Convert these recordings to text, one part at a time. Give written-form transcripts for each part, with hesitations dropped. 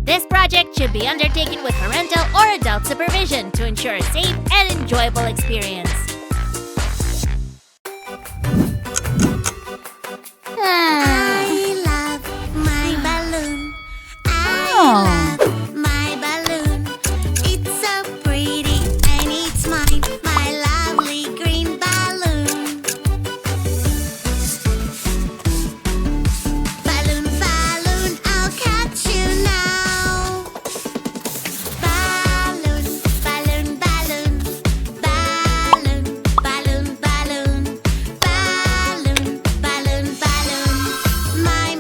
This project should be undertaken with parental or adult supervision to ensure a safe and enjoyable experience. I love my balloon. I love my balloon. It's so pretty and it's mine, my lovely green balloon. Balloon, balloon, I'll catch you now. Balloon, balloon, balloon. Balloon, balloon, balloon. Balloon, balloon, balloon. My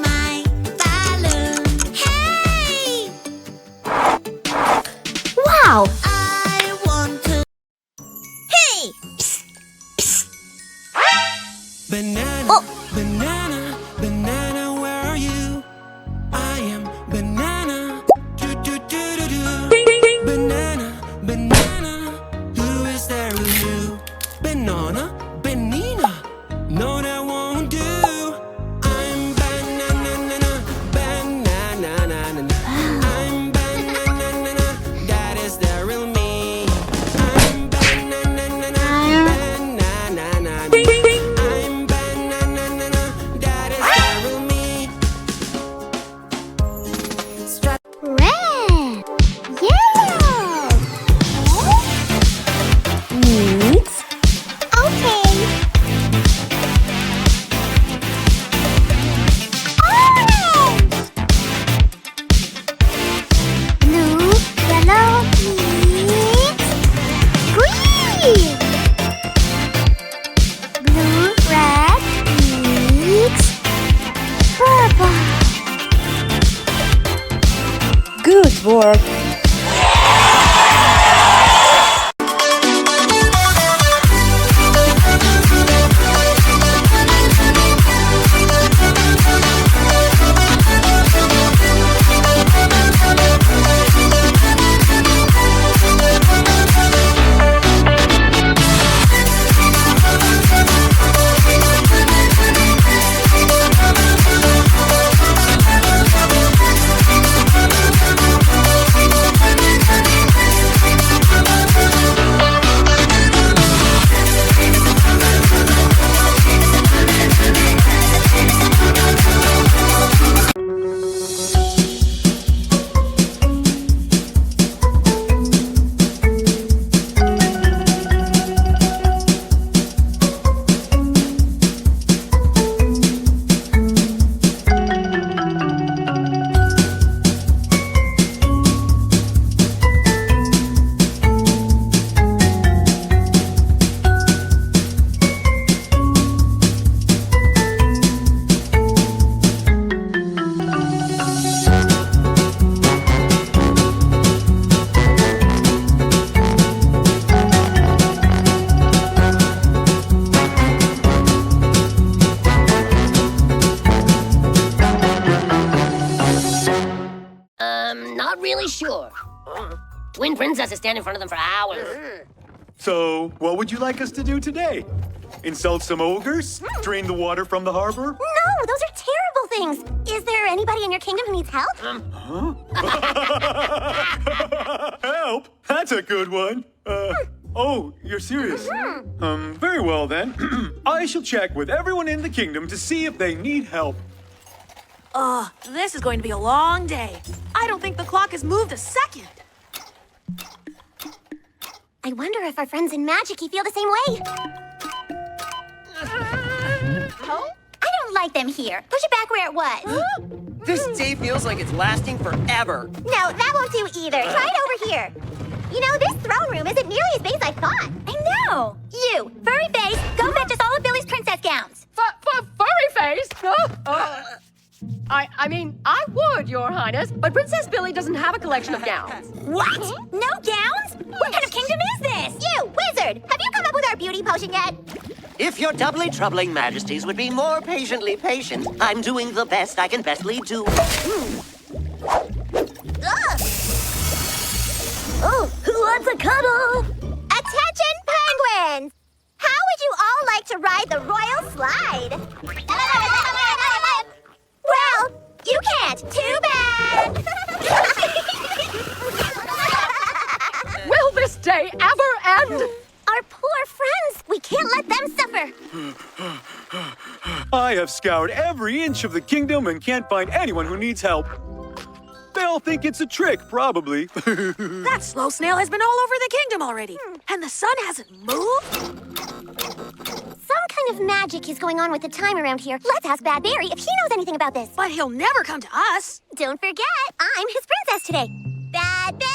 balloon. Hey! Wow! I want to. Hey! Banana, banana, banana, where are you? I am banana. Do do do do do. Banana, banana, who is there with you? Banana, banana, no that won't do. I'm banana, banana, I'm banana, that is the real me. I'm banana, banana. I'm banana, that is the real me. Red, yellow, neat. Okay. Orange, blue, yellow, neat. Green, blue, red, neat. Purple. Good work! Not really sure. Twin princesses stand in front of them for hours. So, what would you like us to do today? Insult some ogres? Drain the water from the harbor? No, those are terrible things. Is there anybody in your kingdom who needs help? Help? That's a good one. Oh, you're serious? Very well then. I shall check with everyone in the kingdom to see if they need help. This is going to be a long day. I don't think the clock has moved a second. I wonder if our friends in Magic-y feel the same way. I don't like them here. Push it back where it was. This day feels like it's lasting forever. No, that won't do either. Try it over here. You know, this throne room isn't nearly as big as I thought. I know. You, furry face, go fetch us all of Billy's princess gowns. Furry face? I mean, I would, Your Highness, but Princess Billy doesn't have a collection of gowns. What? No gowns? What kind of kingdom is this? You, wizard, have you come up with our beauty potion yet? If your doubly troubling majesties would be more patiently patient, I'm doing the best I can bestly do. Ugh. Oh, who wants a cuddle? Attention, penguins! How would you all like to ride the royal slide? Well, you can't. Too bad. they ever end? Our poor friends! We can't let them suffer! I have scoured every inch of the kingdom and can't find anyone who needs help. They all think it's a trick, probably. That slow snail has been all over the kingdom already. And the sun hasn't moved? Some kind of magic is going on with the time around here. Let's ask Bad Barry if he knows anything about this. But he'll never come to us. Don't forget, I'm his princess today. Bad Barry!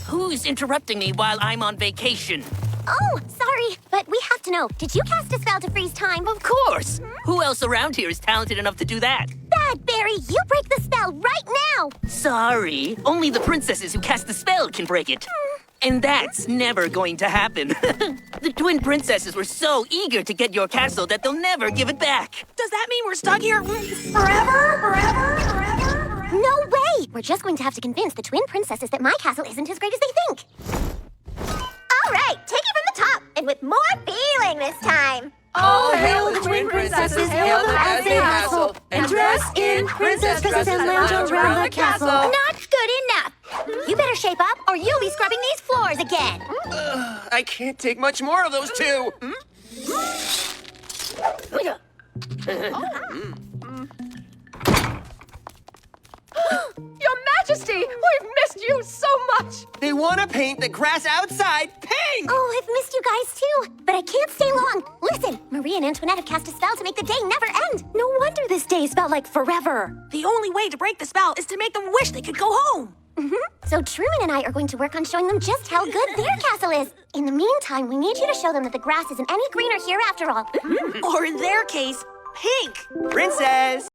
Who's interrupting me while I'm on vacation? Oh, sorry, but we have to know. Did you cast a spell to freeze time? Of course! Who else around here is talented enough to do that? Bad Barry, you break the spell right now! Sorry, only the princesses who cast the spell can break it. And that's never going to happen. The twin princesses were so eager to get your castle that they'll never give it back. Does that mean we're stuck here forever? No way! We're just going to have to convince the twin princesses that my castle isn't as great as they think. All right, take it from the top, and with more feeling this time. All hail the twin princesses, hail them as they hassle, and dress in princess dresses and lounge around the castle. Not good enough. You better shape up, or you'll be scrubbing these floors again. I can't take much more of those two. Your Majesty, we've missed you so much. They want to paint the grass outside pink! Oh, I've missed you guys too, but I can't stay long. Listen, Marie and Antoinette have cast a spell to make the day never end. No wonder this days felt like forever. The only way to break the spell is to make them wish they could go home. So Truman and I are going to work on showing them just how good their castle is. In the meantime, we need you to show them that the grass isn't any greener here after all. Or in their case, pink. Princess,